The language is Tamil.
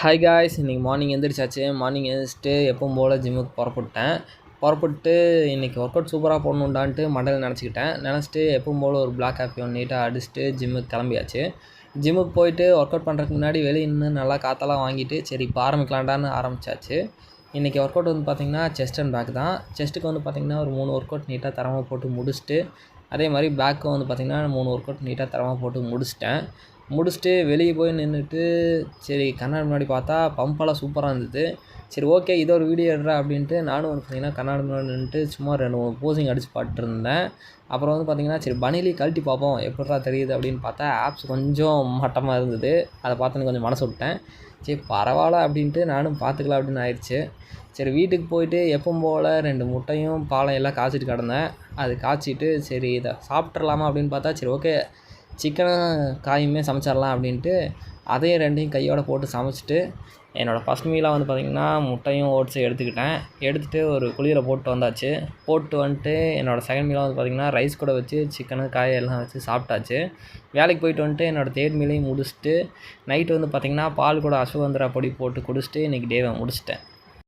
ஹாய் காய்ஸ், இன்றைக்கி மார்னிங் எழுந்திரிச்சாச்சு. மார்னிங் எழுந்திரிச்சிட்டு எப்பவும் போல் ஜிம்முக்கு புறப்பட்டு இன்றைக்கி ஒர்க் அவுட் சூப்பராக போடணுண்டான்ட்டு மண்டையில் நினச்சிட்டு எப்பவும் போல் ஒரு பிளாக் காஃபி ஒன்று நீட்டாக அடிச்சுட்டு ஜிம்முக்கு கிளம்பியாச்சு. ஜிம்முக்கு போயிட்டு ஒர்க் அவுட் பண்ணுறதுக்கு முன்னாடி வெளியே இன்னும் நல்லா காற்றெல்லாம் வாங்கிட்டு சரி இப்போ ஆரம்பிக்கலான்டான்னு ஆரம்பித்தாச்சு. இன்றைக்கி ஒர்க் அவுட் வந்து பார்த்திங்கன்னா செஸ்ட் அண்ட் பேக் தான். செஸ்ட்டுக்கு வந்து பார்த்திங்கன்னா ஒரு 3 ஒர்க் அவுட் நீட்டாக தரமாக போட்டு முடிச்சுட்டு, அதே மாதிரி பேக்கும் வந்து பார்த்திங்கன்னா 3 ஒர்க் அவுட் நீட்டாக தரமாக போட்டு முடிச்சுட்டு வெளியே போய் நின்றுட்டு சரி கண்ணாடி முன்னாடி பார்த்தா பம்பெல்லாம் சூப்பராக இருந்தது. சரி ஓகே, இதோ ஒரு வீடியோ எடுறா அப்படின்ட்டு நானும் வந்து பார்த்திங்கன்னா கண்ணாடி முன்னாடி நின்றுட்டு சும்மா 2 போசிங் அடித்து பாட்டுருந்தேன். அப்புறம் வந்து பார்த்திங்கன்னா சரி பனிலி கழட்டி பார்ப்போம் எப்படிடா தெரியுது அப்படின்னு பார்த்தா ஆப்ஸ் கொஞ்சம் மட்டமாக இருந்தது. அதை பார்த்துன்னு கொஞ்சம் மனசு விட்டேன். சரி பரவாயில்ல அப்படின்ட்டு நானும் பார்த்துக்கலாம் அப்படின்னு ஆயிடுச்சு. சரி வீட்டுக்கு போயிட்டு எப்பவும் போல் 2 முட்டையும் பாலம் எல்லாம் காய்ச்சிட்டு கிடந்தேன். அது காய்ச்சிட்டு சரி இதை சாப்பிட்றலாமா அப்படின்னு பார்த்தா சரி ஓகே சிக்கனும் காயுமே சமைச்சிடலாம் அப்படின்ட்டு அதையும் 2யும் கையோடு போட்டு சமைச்சிட்டு என்னோடய ஃபஸ்ட் மீலாக வந்து பார்த்திங்கன்னா முட்டையும் ஓட்ஸும் எடுத்துகிட்டு ஒரு குழியில் போட்டு வந்துட்டு என்னோடய செகண்ட் மீலாக வந்து பார்த்திங்கன்னா ரைஸ் கூட வச்சு சிக்கனு காய் எல்லாம் வச்சு சாப்பிட்டாச்சு. வேலைக்கு போயிட்டு வந்துட்டு என்னோடய தேர்ட் மீலையும் முடிச்சுட்டு நைட்டு வந்து பார்த்திங்கன்னா பால் கூட அஸ்வகந்திரா பொடி போட்டு குடிச்சிட்டு இன்றைக்கி டேவை முடிச்சிட்டேன்.